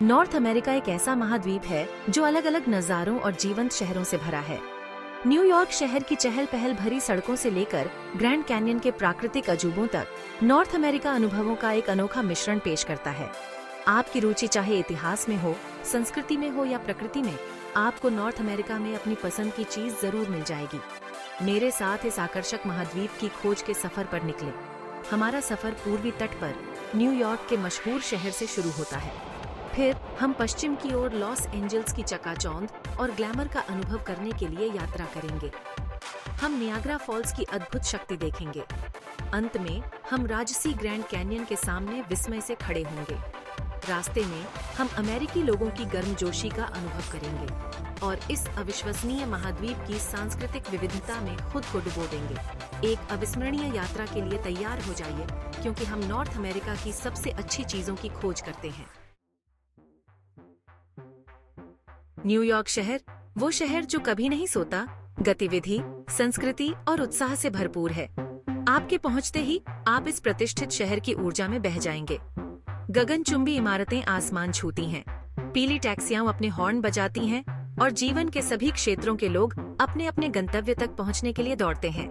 North America एक ऐसा महाद्वीप है जो अलग अलग नज़ारों और जीवंत शहरों से भरा है। न्यूयॉर्क शहर की चहल पहल भरी सड़कों से लेकर ग्रैंड कैन्यन के प्राकृतिक अजूबों तक नॉर्थ अमेरिका अनुभवों का एक अनोखा मिश्रण पेश करता है। आपकी रुचि चाहे इतिहास में हो, संस्कृति में हो या प्रकृति में, आपको नॉर्थ अमेरिका में अपनी पसंद की चीज जरूर मिल जाएगी। मेरे साथ इस आकर्षक महाद्वीप की खोज के सफर पर निकले। हमारा सफर पूर्वी तट पर न्यूयॉर्क के मशहूर शहर से शुरू होता है। फिर हम पश्चिम की ओर लॉस एंजल्स की चकाचौंध और ग्लैमर का अनुभव करने के लिए यात्रा करेंगे। हम नियाग्रा फॉल्स की अद्भुत शक्ति देखेंगे। अंत में हम राजसी ग्रैंड कैन्यन के सामने विस्मय से खड़े होंगे। रास्ते में हम अमेरिकी लोगों की गर्मजोशी का अनुभव करेंगे और इस अविश्वसनीय महाद्वीप की सांस्कृतिक विविधता में खुद को डुबो देंगे। एक अविस्मरणीय यात्रा के लिए तैयार हो जाइए, क्योंकि हम नॉर्थ अमेरिका की सबसे अच्छी चीजों की खोज करते हैं। न्यूयॉर्क शहर, वो शहर जो कभी नहीं सोता, गतिविधि, संस्कृति और उत्साह से भरपूर है। आपके पहुंचते ही आप इस प्रतिष्ठित शहर की ऊर्जा में बह जाएंगे। गगनचुंबी इमारतें आसमान छूती हैं, पीली टैक्सियां अपने हॉर्न बजाती हैं और जीवन के सभी क्षेत्रों के लोग अपने अपने गंतव्य तक पहुंचने के लिए दौड़ते हैं।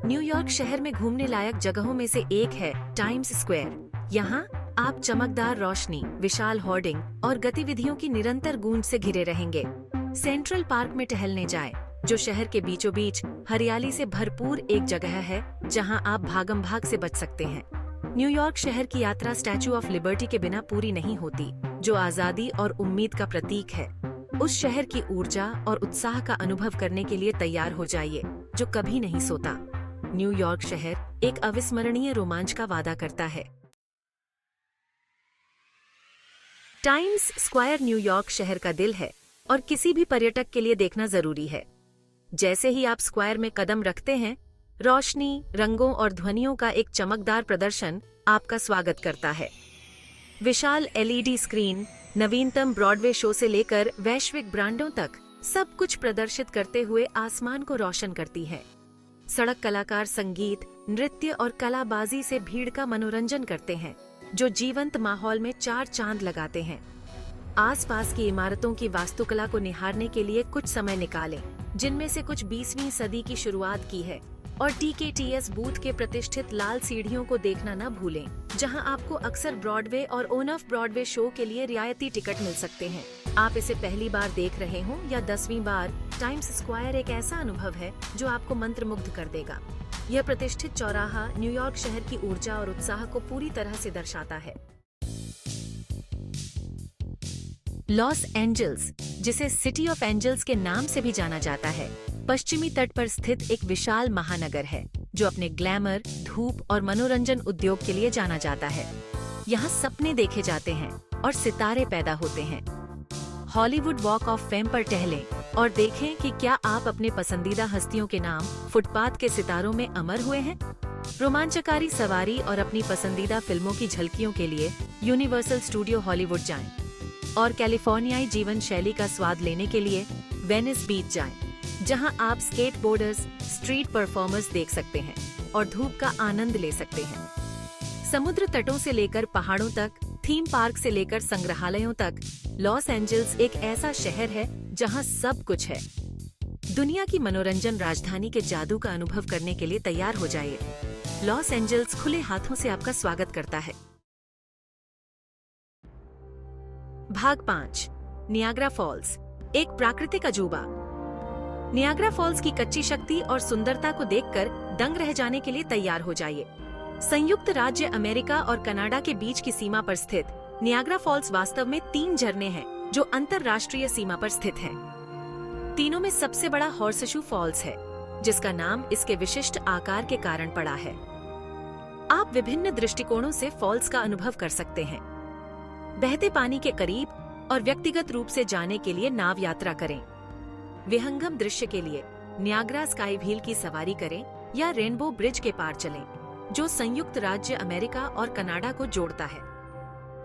न्यूयॉर्क शहर में घूमने लायक जगहों में से एक है टाइम्स स्क्वायर। यहाँ आप चमकदार रोशनी, विशाल होर्डिंग और गतिविधियों की निरंतर गूंज से घिरे रहेंगे। सेंट्रल पार्क में टहलने जाएं, जो शहर के बीचों बीच हरियाली से भरपूर एक जगह है जहां आप भागम भाग से बच सकते हैं। न्यूयॉर्क शहर की यात्रा स्टैचू ऑफ लिबर्टी के बिना पूरी नहीं होती, जो आजादी और उम्मीद का प्रतीक है। उस शहर की ऊर्जा और उत्साह का अनुभव करने के लिए तैयार हो जाइए, जो कभी नहीं सोता। न्यूयॉर्क शहर एक अविस्मरणीय रोमांच का वादा करता है। टाइम्स स्क्वायर न्यूयॉर्क शहर का दिल है और किसी भी पर्यटक के लिए देखना जरूरी है। जैसे ही आप स्क्वायर में कदम रखते हैं, रोशनी, रंगों और ध्वनियों का एक चमकदार प्रदर्शन आपका स्वागत करता है। विशाल एलईडी स्क्रीन, नवीनतम ब्रॉडवे शो से लेकर वैश्विक ब्रांडों तक सब कुछ प्रदर्शित करते हुए आसमान को रोशन करती है। सड़क कलाकार संगीत, नृत्य और कलाबाजी से भीड़ का मनोरंजन करते हैं, जो जीवंत माहौल में चार चांद लगाते हैं। आसपास की इमारतों की वास्तुकला को निहारने के लिए कुछ समय निकालें, जिनमें से कुछ 20वीं सदी की शुरुआत की है, और टीकेटीएस बूथ के प्रतिष्ठित लाल सीढ़ियों को देखना न भूलें, जहां आपको अक्सर ब्रॉडवे और ऑन ऑफ ब्रॉडवे शो के लिए रियायती टिकट मिल सकते हैं। आप इसे पहली बार देख रहे हो या 10वीं बार, टाइम्स स्क्वायर एक ऐसा अनुभव है जो आपको मंत्रमुग्ध कर देगा। यह प्रतिष्ठित चौराहा न्यूयॉर्क शहर की ऊर्जा और उत्साह को पूरी तरह से दर्शाता है। लॉस एंजल्स, जिसे सिटी ऑफ एंजल्स के नाम से भी जाना जाता है, पश्चिमी तट पर स्थित एक विशाल महानगर है जो अपने ग्लैमर, धूप और मनोरंजन उद्योग के लिए जाना जाता है। यहाँ सपने देखे जाते हैं और सितारे पैदा होते हैं। हॉलीवुड वॉक ऑफ फेम पर टहलें और देखें कि क्या आप अपने पसंदीदा हस्तियों के नाम फुटपाथ के सितारों में अमर हुए हैं। रोमांचकारी सवारी और अपनी पसंदीदा फिल्मों की झलकियों के लिए यूनिवर्सल स्टूडियो हॉलीवुड जाएं और कैलिफोर्नियाई जीवन शैली का स्वाद लेने के लिए वेनिस बीच जाएं, जहां आप स्केटबोर्डर्स, स्ट्रीट परफॉर्मर्स देख सकते हैं और धूप का आनंद ले सकते हैं। समुद्र तटों से लेकर पहाड़ों तक, थीम पार्क से लेकर संग्रहालयों तक, लॉस एंजल्स एक ऐसा शहर है जहां सब कुछ है। दुनिया की मनोरंजन राजधानी के जादू का अनुभव करने के लिए तैयार हो जाइए। लॉस एंजल्स खुले हाथों से आपका स्वागत करता है। भाग 5, नियाग्रा फॉल्स, एक प्राकृतिक अजूबा। नियाग्रा फॉल्स की कच्ची शक्ति और सुंदरता को देखकर दंग रह जाने के लिए तैयार हो जाइए। संयुक्त राज्य अमेरिका और कनाडा के बीच की सीमा पर स्थित नियाग्रा फॉल्स वास्तव में 3 झरने हैं जो अंतरराष्ट्रीय सीमा पर स्थित हैं। तीनों में सबसे बड़ा हॉर्सशू फॉल्स है, जिसका नाम इसके विशिष्ट आकार के कारण पड़ा है। आप विभिन्न दृष्टिकोणों से फॉल्स का अनुभव कर सकते हैं। बहते पानी के करीब और व्यक्तिगत रूप से जाने के लिए नाव यात्रा करें। विहंगम दृश्य के लिए नियाग्रा स्काई व्हील की सवारी करें या रेनबो ब्रिज के पार चलें, जो संयुक्त राज्य अमेरिका और कनाडा को जोड़ता है।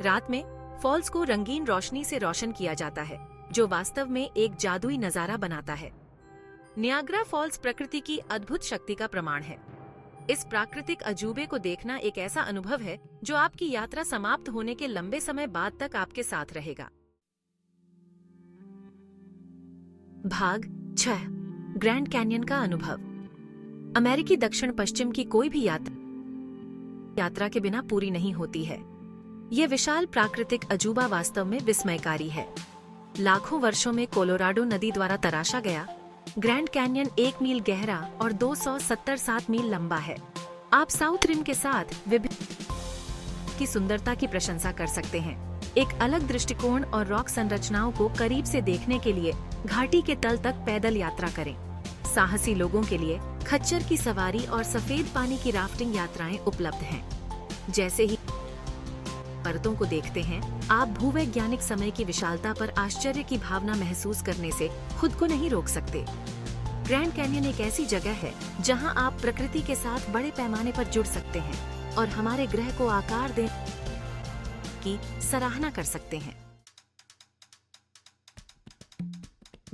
रात में फॉल्स को रंगीन रोशनी से रोशन किया जाता है, जो वास्तव में एक जादुई नजारा बनाता है। नियाग्रा फॉल्स प्रकृति की अद्भुत शक्ति का प्रमाण है। इस प्राकृतिक अजूबे को देखना एक ऐसा अनुभव है जो आपकी यात्रा समाप्त होने के लंबे समय बाद तक आपके साथ रहेगा। भाग 6 ग्रैंड कैन्यन का अनुभव। अमेरिकी दक्षिण पश्चिम की कोई भी यात्रा के बिना पूरी नहीं होती है। यह विशाल प्राकृतिक अजूबा वास्तव में विस्मयकारी है। लाखों वर्षों में कोलोराडो नदी द्वारा तराशा गया ग्रैंड कैन्यन 1 मील गहरा और 277 मील लंबा है। आप साउथ रिम के साथ विभिन्न की सुंदरता की प्रशंसा कर सकते हैं। एक अलग दृष्टिकोण और रॉक संरचनाओं को करीब से देखने के लिए घाटी के तल तक पैदल यात्रा करें। साहसी लोगों के लिए खच्चर की सवारी और सफेद पानी की राफ्टिंग यात्राएं उपलब्ध हैं। जैसे ही पर्वतों को देखते हैं, आप भूवैज्ञानिक समय की विशालता पर आश्चर्य की भावना महसूस करने से खुद को नहीं रोक सकते। ग्रैंड कैन्यन एक ऐसी जगह है जहां आप प्रकृति के साथ बड़े पैमाने पर जुड़ सकते हैं और हमारे ग्रह को आकार देने की सराहना कर सकते हैं।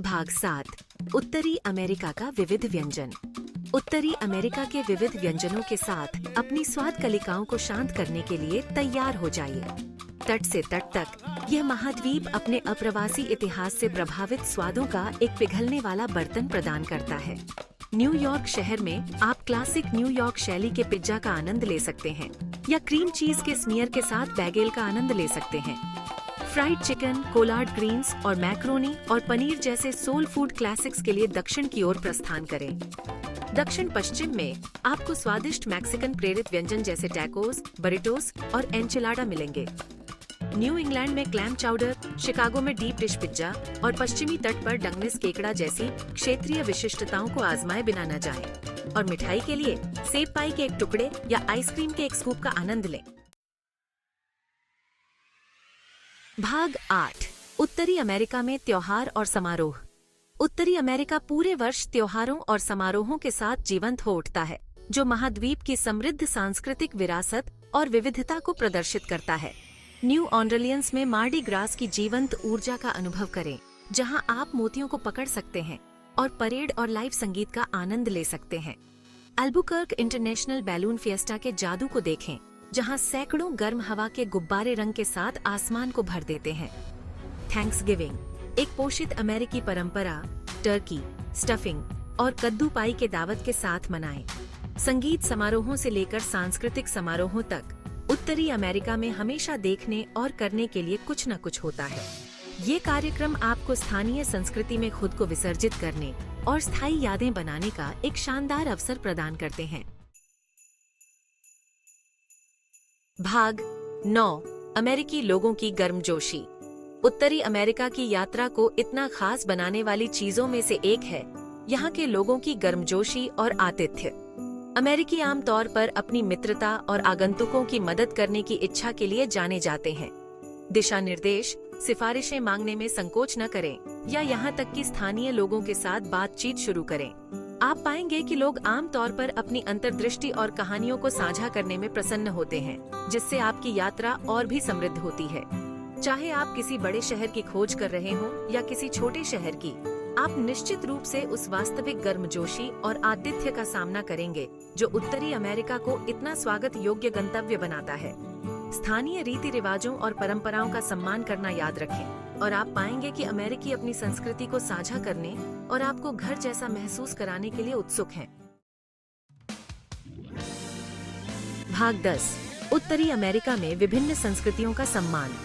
भाग 7 उत्तरी अमेरिका का विविध व्यंजन। उत्तरी अमेरिका के विविध व्यंजनों के साथ अपनी स्वाद कलिकाओं को शांत करने के लिए तैयार हो जाइए। तट से तट तक यह महाद्वीप अपने अप्रवासी इतिहास से प्रभावित स्वादों का एक पिघलने वाला बर्तन प्रदान करता है। न्यूयॉर्क शहर में आप क्लासिक न्यूयॉर्क शैली के पिज्जा का आनंद ले सकते हैं या क्रीम चीज के स्मीयर के साथ बैगेल का आनंद ले सकते हैं। फ्राइड चिकन, कोलार्ड ग्रीन्स और मैक्रोनी और पनीर जैसे सोल फूड क्लासिक्स के लिए दक्षिण की ओर प्रस्थान करें। दक्षिण पश्चिम में आपको स्वादिष्ट मैक्सिकन प्रेरित व्यंजन जैसे टैकोस, बरिटोस और एनचिलाडा मिलेंगे। न्यू इंग्लैंड में क्लैम चाउडर, शिकागो में डीप डिश पिज्जा और पश्चिमी तट पर डंगनिस केकड़ा जैसी क्षेत्रीय विशिष्टताओं को आजमाए बिना न जाएं। और मिठाई के लिए सेब पाई के एक टुकड़े या आइसक्रीम के एक स्कूप का आनंद लें। भाग 8 उत्तरी अमेरिका में त्योहार और समारोह। उत्तरी अमेरिका पूरे वर्ष त्योहारों और समारोहों के साथ जीवंत हो उठता है, जो महाद्वीप की समृद्ध सांस्कृतिक विरासत और विविधता को प्रदर्शित करता है। न्यू ऑर्लियंस में मार्डी ग्रास की जीवंत ऊर्जा का अनुभव करें, जहां आप मोतियों को पकड़ सकते हैं और परेड और लाइव संगीत का आनंद ले सकते हैं। अल्बुकर्क इंटरनेशनल बैलून फिएस्टा के जादू को देखें, जहां सैकड़ों गर्म हवा के गुब्बारे रंग के साथ आसमान को भर देते हैं। थैंक्सगिविंग एक पोषित अमेरिकी परंपरा टर्की, स्टफिंग और कद्दू पाई के दावत के साथ मनाएं। संगीत समारोहों से लेकर सांस्कृतिक समारोहों तक उत्तरी अमेरिका में हमेशा देखने और करने के लिए कुछ न कुछ होता है। ये कार्यक्रम आपको स्थानीय संस्कृति में खुद को विसर्जित करने और स्थायी यादें बनाने का एक शानदार अवसर प्रदान करते हैं। भाग 9 अमेरिकी लोगों की गर्मजोशी। उत्तरी अमेरिका की यात्रा को इतना खास बनाने वाली चीजों में से एक है यहाँ के लोगों की गर्मजोशी और आतिथ्य। अमेरिकी आमतौर पर अपनी मित्रता और आगंतुकों की मदद करने की इच्छा के लिए जाने जाते हैं। दिशा निर्देश, सिफारिशें मांगने में संकोच न करें या यहाँ तक कि स्थानीय लोगों के साथ बातचीत शुरू करें। आप पाएंगे कि लोग आमतौर पर अपनी अंतर्दृष्टि और कहानियों को साझा करने में प्रसन्न होते हैं, जिससे आपकी यात्रा और भी समृद्ध होती है। चाहे आप किसी बड़े शहर की खोज कर रहे हों या किसी छोटे शहर की, आप निश्चित रूप से उस वास्तविक गर्मजोशी और आतिथ्य का सामना करेंगे जो उत्तरी अमेरिका को इतना स्वागत योग्य गंतव्य बनाता है। स्थानीय रीति रिवाजों और परंपराओं का सम्मान करना याद रखें और आप पाएंगे कि अमेरिकी अपनी संस्कृति को साझा करने और आपको घर जैसा महसूस कराने के लिए उत्सुक हैं। भाग 10 उत्तरी अमेरिका में विभिन्न संस्कृतियों का सम्मान।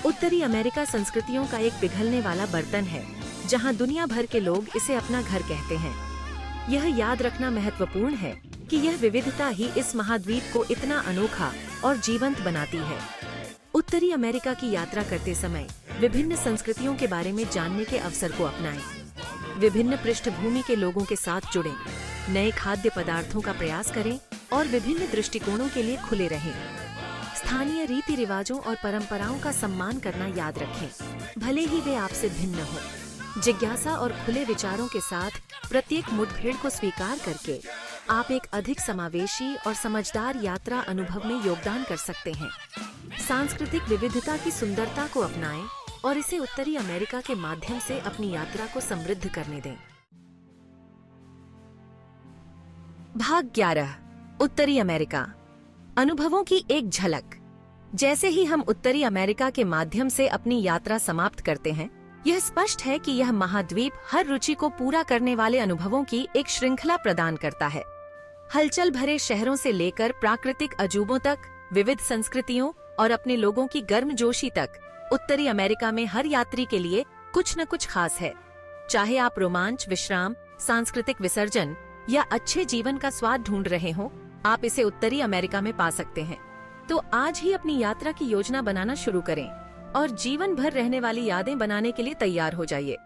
उत्तरी अमेरिका संस्कृतियों का एक पिघलने वाला बर्तन है, जहां दुनिया भर के लोग इसे अपना घर कहते हैं। यह याद रखना महत्वपूर्ण है कि यह विविधता ही इस महाद्वीप को इतना अनोखा और जीवंत बनाती है। उत्तरी अमेरिका की यात्रा करते समय विभिन्न संस्कृतियों के बारे में जानने के अवसर को अपनाएं। विभिन्न पृष्ठभूमि के लोगों के साथ जुड़ें, नए खाद्य पदार्थों का प्रयास करें और विभिन्न दृष्टिकोणों के लिए खुले रहें। स्थानीय रीति रिवाजों और परंपराओं का सम्मान करना याद रखें, भले ही वे आपसे भिन्न हों। जिज्ञासा और खुले विचारों के साथ प्रत्येक मुठभेड़ को स्वीकार करके आप एक अधिक समावेशी और समझदार यात्रा अनुभव में योगदान कर सकते हैं। सांस्कृतिक विविधता की सुंदरता को अपनाएं और इसे उत्तरी अमेरिका के माध्यम से अपनी यात्रा को समृद्ध करने दें। भाग 11 उत्तरी अमेरिका अनुभवों की एक झलक। जैसे ही हम उत्तरी अमेरिका के माध्यम से अपनी यात्रा समाप्त करते हैं, यह स्पष्ट है कि यह महाद्वीप हर रुचि को पूरा करने वाले अनुभवों की एक श्रृंखला प्रदान करता है। हलचल भरे शहरों से लेकर प्राकृतिक अजूबों तक, विविध संस्कृतियों और अपने लोगों की गर्मजोशी तक, उत्तरी अमेरिका में हर यात्री के लिए कुछ न कुछ खास है। चाहे आप रोमांच, विश्राम, सांस्कृतिक विसर्जन या अच्छे जीवन का स्वाद ढूंढ रहे हो, आप इसे उत्तरी अमेरिका में पा सकते हैं। तो आज ही अपनी यात्रा की योजना बनाना शुरू करें और जीवन भर रहने वाली यादें बनाने के लिए तैयार हो जाइए।